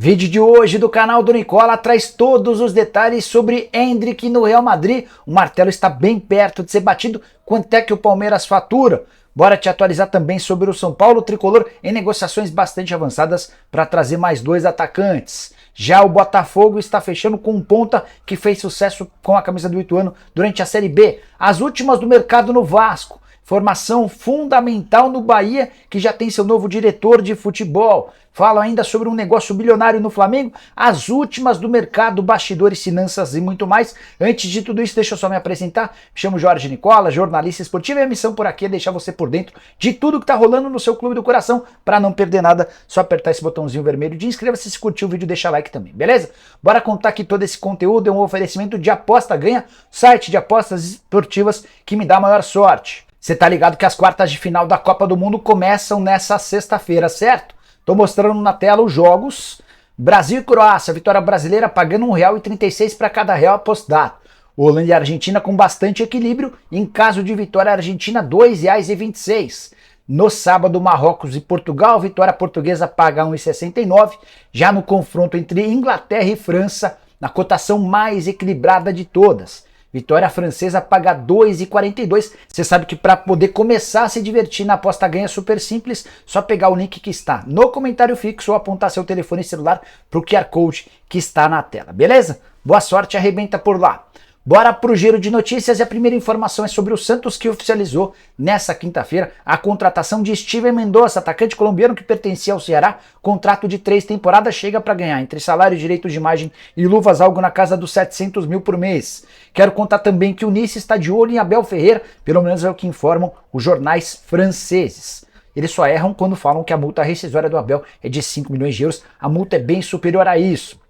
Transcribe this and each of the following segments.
Vídeo de hoje do canal do Nicola traz todos os detalhes sobre Endrick no Real Madrid. O martelo está bem perto de ser batido. Quanto é que o Palmeiras fatura? Bora te atualizar também sobre o São Paulo tricolor em negociações bastante avançadas para trazer mais 2 atacantes. Já o Botafogo está fechando com um ponta que fez sucesso com a camisa do Ituano durante a Série B. As últimas do mercado no Vasco. Formação fundamental no Bahia, que já tem seu novo diretor de futebol. Falo ainda sobre um negócio bilionário no Flamengo, as últimas do mercado, bastidores, finanças e muito mais. Antes de tudo isso, deixa eu só me apresentar. Me chamo Jorge Nicola, jornalista esportivo, e a missão por aqui é deixar você por dentro de tudo que tá rolando no seu clube do coração. Para não perder nada, só apertar esse botãozinho vermelho de inscreva-se, se curtiu o vídeo, deixa like também, beleza? Bora contar que todo esse conteúdo é um oferecimento de Aposta Ganha, site de apostas esportivas que me dá a maior sorte. Você tá ligado que as quartas de final da Copa do Mundo começam nessa sexta-feira, certo? Tô mostrando na tela os jogos. Brasil e Croácia, vitória brasileira pagando R$1,36 para cada real apostado. Holanda e Argentina com bastante equilíbrio. Em caso de vitória, Argentina R$2,26. No sábado, Marrocos e Portugal, vitória portuguesa paga R$1,69. Já no confronto entre Inglaterra e França, na cotação mais equilibrada de todas. Vitória francesa paga R$2,42. Você sabe que para poder começar a se divertir na aposta ganha é super simples, só pegar o link que está no comentário fixo ou apontar seu telefone celular para o QR Code que está na tela, beleza? Boa sorte, arrebenta por lá. Bora pro giro de notícias e a primeira informação é sobre o Santos, que oficializou nessa quinta-feira a contratação de Steven Mendoza, atacante colombiano que pertencia ao Ceará. Contrato de 3 temporadas, chega para ganhar entre salário, direitos de imagem e luvas algo na casa dos 700 mil por mês. Quero contar também que o Nice está de olho em Abel Ferreira, pelo menos é o que informam os jornais franceses. Eles só erram quando falam que a multa rescisória do Abel é de 5 milhões de euros, a multa é bem superior a isso.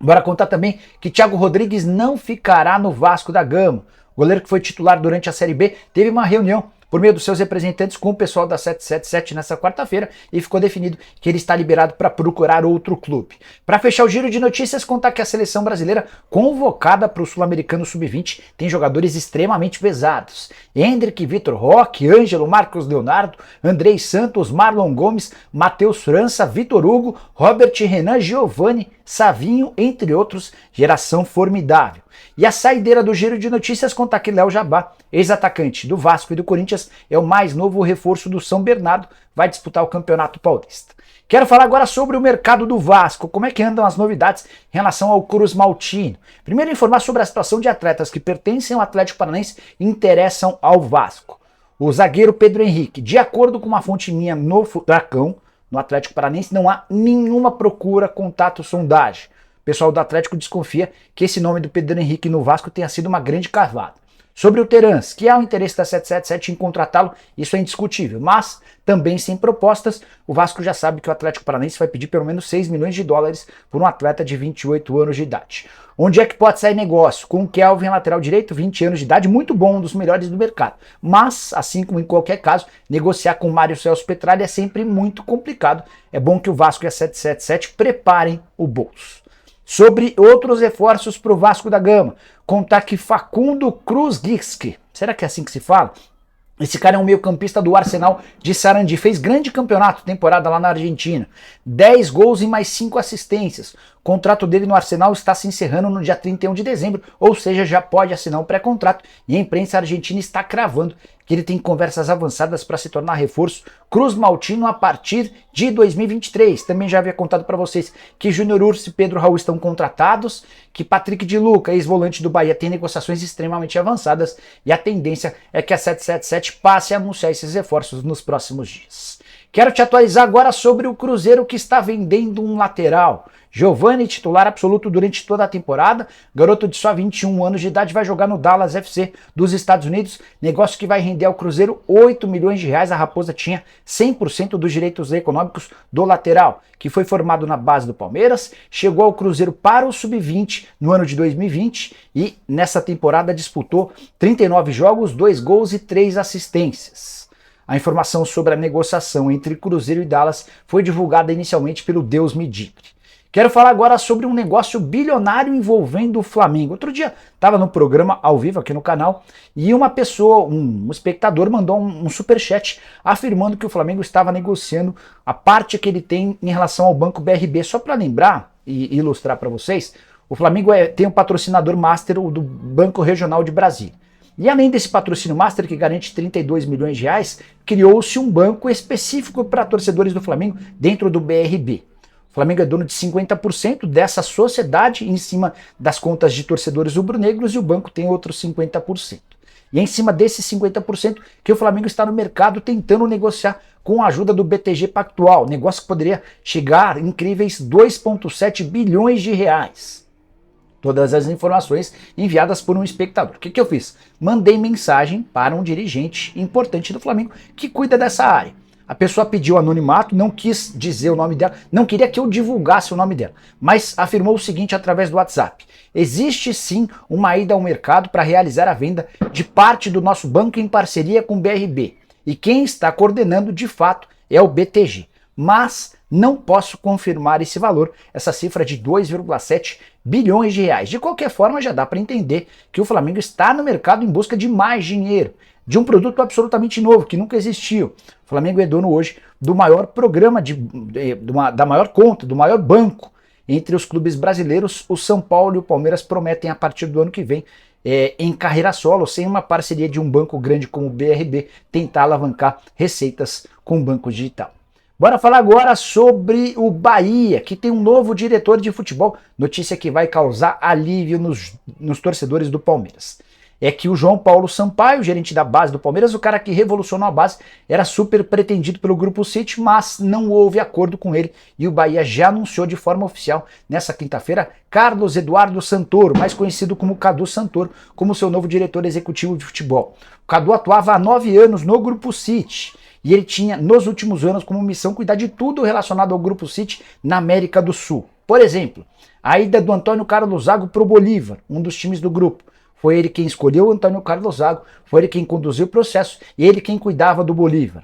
Bora contar também que Thiago Rodrigues não ficará no Vasco da Gama. O goleiro que foi titular durante a Série B teve uma reunião por meio dos seus representantes com o pessoal da 777 nessa quarta-feira e ficou definido que ele está liberado para procurar outro clube. Para fechar o giro de notícias, contar que a seleção brasileira convocada para o Sul-Americano Sub-20 tem jogadores extremamente pesados. Endrick, Vitor Roque, Ângelo, Marcos Leonardo, Andrei Santos, Marlon Gomes, Matheus França, Vitor Hugo, Robert Renan, Giovani, Savinho, entre outros, geração formidável. E a saideira do giro de notícias conta que Léo Jabá, ex-atacante do Vasco e do Corinthians, é o mais novo reforço do São Bernardo, vai disputar o Campeonato Paulista. Quero falar agora sobre o mercado do Vasco, como é que andam as novidades em relação ao Cruz Maltino. Primeiro, informar sobre a situação de atletas que pertencem ao Atlético Paranaense e interessam ao Vasco. O zagueiro Pedro Henrique, de acordo com uma fonte minha no Furacão, no Atlético Paranaense, não há nenhuma procura, contato, sondagem. O pessoal do Atlético desconfia que esse nome do Pedro Henrique no Vasco tenha sido uma grande cavada. Sobre o Terans, que há um interesse da 777 em contratá-lo, isso é indiscutível, mas também sem propostas, o Vasco já sabe que o Atlético Paranaense vai pedir pelo menos 6 milhões de dólares por um atleta de 28 anos de idade. Onde é que pode sair negócio? Com o Kelvin, lateral direito, 20 anos de idade, muito bom, um dos melhores do mercado. Mas, assim como em qualquer caso, negociar com Mário Celso Petralha é sempre muito complicado. É bom que o Vasco e a 777 preparem o bolso. Sobre outros reforços para o Vasco da Gama, contar que Facundo Kruzgiski, será que é assim que se fala? Esse cara é um meio-campista do Arsenal de Sarandi, fez grande campeonato, temporada lá na Argentina, 10 gols e mais 5 assistências. O contrato dele no Arsenal está se encerrando no dia 31 de dezembro, ou seja, já pode assinar um pré-contrato, e a imprensa argentina está cravando que ele tem conversas avançadas para se tornar reforço Cruz Maltino a partir de 2023. Também já havia contado para vocês que Júnior Urso e Pedro Raul estão contratados, que Patrick de Luca, ex-volante do Bahia, tem negociações extremamente avançadas e a tendência é que a 777 passe a anunciar esses reforços nos próximos dias. Quero te atualizar agora sobre o Cruzeiro, que está vendendo um lateral. Giovani, titular absoluto durante toda a temporada, garoto de só 21 anos de idade, vai jogar no Dallas FC dos Estados Unidos, negócio que vai render ao Cruzeiro 8 milhões de reais. A Raposa tinha 100% dos direitos econômicos do lateral, que foi formado na base do Palmeiras, chegou ao Cruzeiro para o Sub-20 no ano de 2020 e nessa temporada disputou 39 jogos, 2 gols e 3 assistências. A informação sobre a negociação entre Cruzeiro e Dallas foi divulgada inicialmente pelo Deus Medíocre. Quero falar agora sobre um negócio bilionário envolvendo o Flamengo. Outro dia estava no programa ao vivo aqui no canal e uma pessoa, um espectador, mandou um superchat afirmando que o Flamengo estava negociando a parte que ele tem em relação ao Banco BRB. Só para lembrar e ilustrar para vocês, o Flamengo tem um patrocinador master do Banco Regional de Brasília. E além desse patrocínio master que garante 32 milhões de reais, criou-se um banco específico para torcedores do Flamengo dentro do BRB. O Flamengo é dono de 50% dessa sociedade em cima das contas de torcedores rubro-negros e o banco tem outros 50%. E é em cima desses 50% que o Flamengo está no mercado tentando negociar com a ajuda do BTG Pactual, negócio que poderia chegar a incríveis 2,7 bilhões de reais. Todas as informações enviadas por um espectador. O que eu fiz? Mandei mensagem para um dirigente importante do Flamengo que cuida dessa área. A pessoa pediu anonimato, não quis dizer o nome dela, não queria que eu divulgasse o nome dela, mas afirmou o seguinte através do WhatsApp: existe sim uma ida ao mercado para realizar a venda de parte do nosso banco em parceria com o BRB. E quem está coordenando de fato é o BTG. Mas não posso confirmar esse valor, essa cifra de 2,7 bilhões de reais. De qualquer forma, já dá para entender que o Flamengo está no mercado em busca de mais dinheiro, de um produto absolutamente novo, que nunca existiu. O Flamengo é dono hoje do maior programa, da maior conta, do maior banco entre os clubes brasileiros. O São Paulo e o Palmeiras prometem a partir do ano que vem, em carreira solo, sem uma parceria de um banco grande como o BRB, tentar alavancar receitas com o banco digital. Bora falar agora sobre o Bahia, que tem um novo diretor de futebol, notícia que vai causar alívio nos torcedores do Palmeiras. É que o João Paulo Sampaio, gerente da base do Palmeiras, o cara que revolucionou a base, era super pretendido pelo Grupo City, mas não houve acordo com ele e o Bahia já anunciou de forma oficial, nessa quinta-feira, Carlos Eduardo Santoro, mais conhecido como Cadu Santoro, como seu novo diretor executivo de futebol. O Cadu atuava há 9 anos no Grupo City. E ele tinha, nos últimos anos, como missão cuidar de tudo relacionado ao Grupo City na América do Sul. Por exemplo, a ida do Antônio Carlos Zago para o Bolívar, um dos times do grupo. Foi ele quem escolheu o Antônio Carlos Zago, foi ele quem conduziu o processo e ele quem cuidava do Bolívar.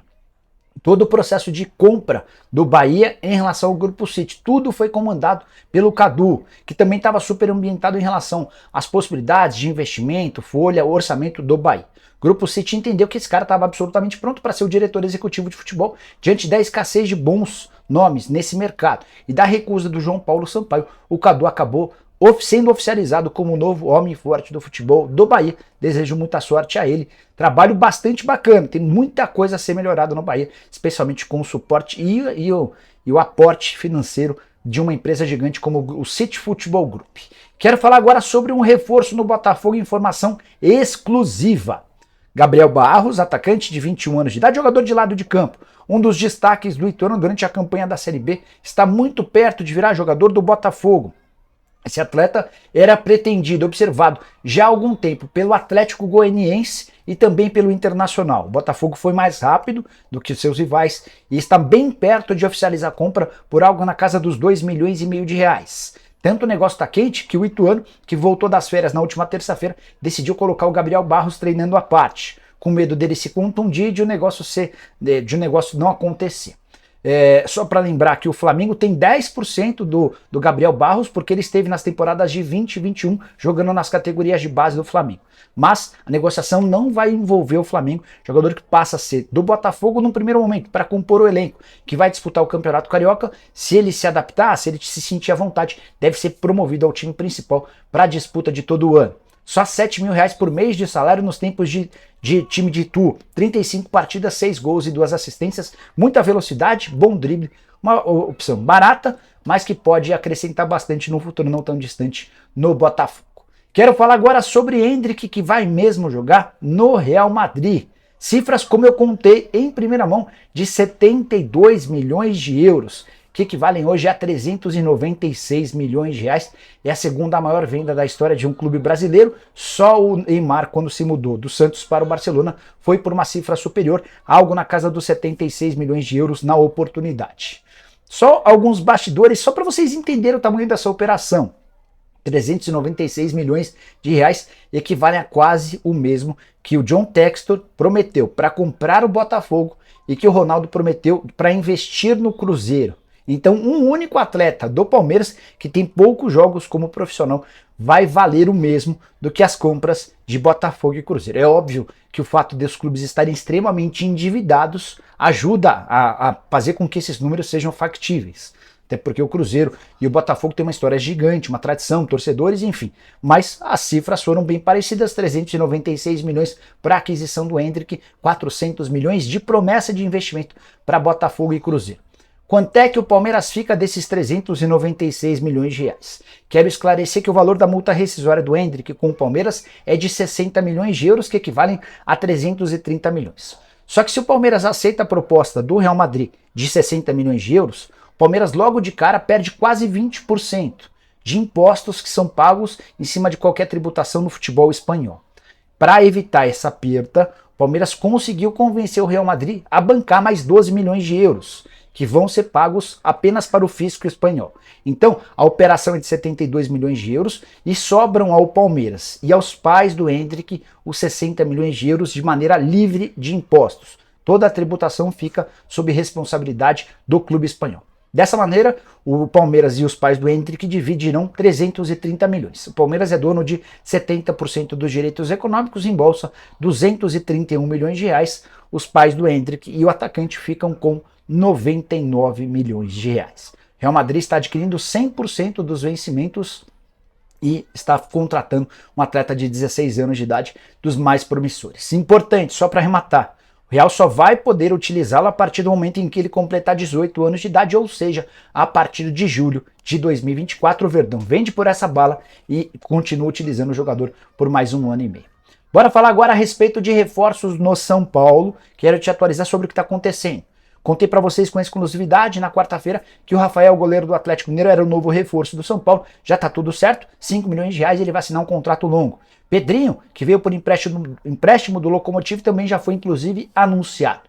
Todo o processo de compra do Bahia em relação ao Grupo City, tudo foi comandado pelo Cadu, que também estava super ambientado em relação às possibilidades de investimento, folha, orçamento do Bahia. O Grupo City entendeu que esse cara estava absolutamente pronto para ser o diretor executivo de futebol diante da escassez de bons nomes nesse mercado. E da recusa do João Paulo Sampaio, o Cadu acabou sendo oficializado como o novo homem forte do futebol do Bahia. Desejo muita sorte a ele. Trabalho bastante bacana, tem muita coisa a ser melhorada no Bahia, especialmente com o suporte e o aporte financeiro de uma empresa gigante como o City Futebol Group. Quero falar agora sobre um reforço no Botafogo, informação exclusiva. Gabriel Barros, atacante de 21 anos de idade, jogador de lado de campo, um dos destaques do Ituano durante a campanha da Série B, está muito perto de virar jogador do Botafogo. Esse atleta era pretendido, observado já há algum tempo pelo Atlético Goianiense e também pelo Internacional. O Botafogo foi mais rápido do que seus rivais e está bem perto de oficializar a compra por algo na casa dos 2,5 milhões de reais. Tanto o negócio está quente que o Ituano, que voltou das férias na última terça-feira, decidiu colocar o Gabriel Barros treinando à parte, com medo dele se contundir e de o negócio não acontecer. Só para lembrar que o Flamengo tem 10% do Gabriel Barros, porque ele esteve nas temporadas de 20 e 21 jogando nas categorias de base do Flamengo. Mas a negociação não vai envolver o Flamengo, jogador que passa a ser do Botafogo num primeiro momento, para compor o elenco, que vai disputar o Campeonato Carioca. Se ele se adaptar, se ele se sentir à vontade, deve ser promovido ao time principal para a disputa de todo o ano. Só 7 mil reais por mês de salário nos tempos de time de Itu. 35 partidas, 6 gols e 2 assistências. Muita velocidade, bom drible. Uma opção barata, mas que pode acrescentar bastante no futuro não tão distante no Botafogo. Quero falar agora sobre Endrick, que vai mesmo jogar no Real Madrid. Cifras, como eu contei em primeira mão, de 72 milhões de euros. Que equivalem hoje a 396 milhões de reais. É a segunda maior venda da história de um clube brasileiro. Só o Neymar, quando se mudou do Santos para o Barcelona, foi por uma cifra superior, algo na casa dos 76 milhões de euros na oportunidade. Só alguns bastidores, só para vocês entenderem o tamanho dessa operação. 396 milhões de reais equivalem a quase o mesmo que o John Textor prometeu para comprar o Botafogo e que o Ronaldo prometeu para investir no Cruzeiro. Então, um único atleta do Palmeiras, que tem poucos jogos como profissional, vai valer o mesmo do que as compras de Botafogo e Cruzeiro. É óbvio que o fato dos clubes estarem extremamente endividados ajuda a fazer com que esses números sejam factíveis. Até porque o Cruzeiro e o Botafogo têm uma história gigante, uma tradição, torcedores, enfim. Mas as cifras foram bem parecidas, 396 milhões para a aquisição do Endrick, 400 milhões de promessa de investimento para Botafogo e Cruzeiro. Quanto é que o Palmeiras fica desses 396 milhões de reais? Quero esclarecer que o valor da multa rescisória do Endrick com o Palmeiras é de 60 milhões de euros, que equivalem a 330 milhões. Só que se o Palmeiras aceita a proposta do Real Madrid de 60 milhões de euros, o Palmeiras logo de cara perde quase 20% de impostos que são pagos em cima de qualquer tributação no futebol espanhol. Para evitar essa perda, o Palmeiras conseguiu convencer o Real Madrid a bancar mais 12 milhões de euros, que vão ser pagos apenas para o fisco espanhol. Então, a operação é de 72 milhões de euros e sobram ao Palmeiras e aos pais do Endrick os 60 milhões de euros de maneira livre de impostos. Toda a tributação fica sob responsabilidade do clube espanhol. Dessa maneira, o Palmeiras e os pais do Endrick dividirão 330 milhões. O Palmeiras é dono de 70% dos direitos econômicos em bolsa, 231 milhões de reais. Os pais do Endrick e o atacante ficam com 99 milhões de reais. Real Madrid está adquirindo 100% dos vencimentos e está contratando um atleta de 16 anos de idade, dos mais promissores. Importante, só para arrematar, o Real só vai poder utilizá-lo a partir do momento em que ele completar 18 anos de idade, ou seja, a partir de julho de 2024. O Verdão vende por essa bala e continua utilizando o jogador por mais um ano e meio. Bora falar agora a respeito de reforços no São Paulo. Quero te atualizar sobre o que está acontecendo. Contei para vocês com exclusividade na quarta-feira que o Rafael, goleiro do Atlético Mineiro, era o novo reforço do São Paulo. Já está tudo certo, 5 milhões de reais, ele vai assinar um contrato longo. Pedrinho, que veio por empréstimo do Lokomotiv, também já foi inclusive anunciado.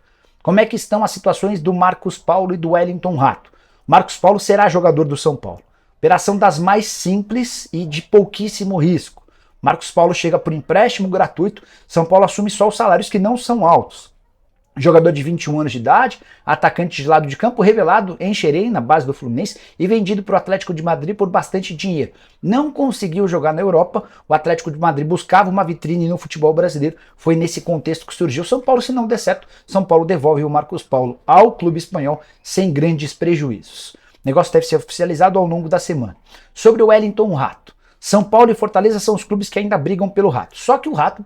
Como é que estão as situações do Marcos Paulo e do Wellington Rato? Marcos Paulo será jogador do São Paulo. Operação das mais simples e de pouquíssimo risco. Marcos Paulo chega por empréstimo gratuito, São Paulo assume só os salários que não são altos. Jogador de 21 anos de idade, atacante de lado de campo, revelado em Xerém, na base do Fluminense, e vendido para o Atlético de Madrid por bastante dinheiro. Não conseguiu jogar na Europa, o Atlético de Madrid buscava uma vitrine no futebol brasileiro, foi nesse contexto que surgiu São Paulo. Se não der certo, São Paulo devolve o Marcos Paulo ao clube espanhol sem grandes prejuízos. O negócio deve ser oficializado ao longo da semana. Sobre o Wellington Rato. São Paulo e Fortaleza são os clubes que ainda brigam pelo Rato. Só que o Rato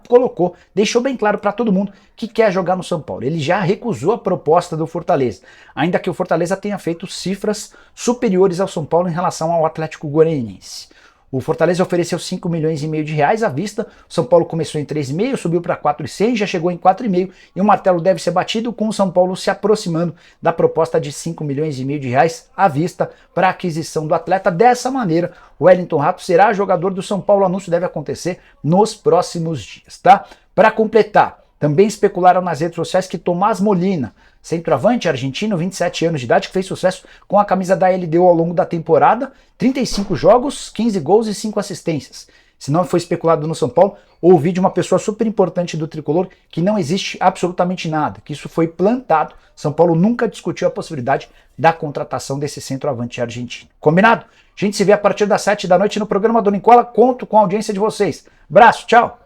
deixou bem claro para todo mundo que quer jogar no São Paulo. Ele já recusou a proposta do Fortaleza, ainda que o Fortaleza tenha feito cifras superiores ao São Paulo em relação ao Atlético Goianiense. O Fortaleza ofereceu 5 milhões e meio de reais à vista, o São Paulo começou em 3,5, subiu para 4,100, já chegou em 4,5 e o martelo deve ser batido com o São Paulo se aproximando da proposta de 5 milhões e meio de reais à vista para a aquisição do atleta. Dessa maneira, o Wellington Rato será jogador do São Paulo. O anúncio deve acontecer nos próximos dias, tá? Para completar, também especularam nas redes sociais que Tomás Molina, centroavante argentino, 27 anos de idade, que fez sucesso com a camisa da LDU ao longo da temporada, 35 jogos, 15 gols e 5 assistências. Se não foi especulado no São Paulo, ouvi de uma pessoa super importante do Tricolor que não existe absolutamente nada, que isso foi plantado. São Paulo nunca discutiu a possibilidade da contratação desse centroavante argentino. Combinado? A gente se vê a partir das 7 da noite no programa do Nicola. Conto com a audiência de vocês. Abraço, tchau!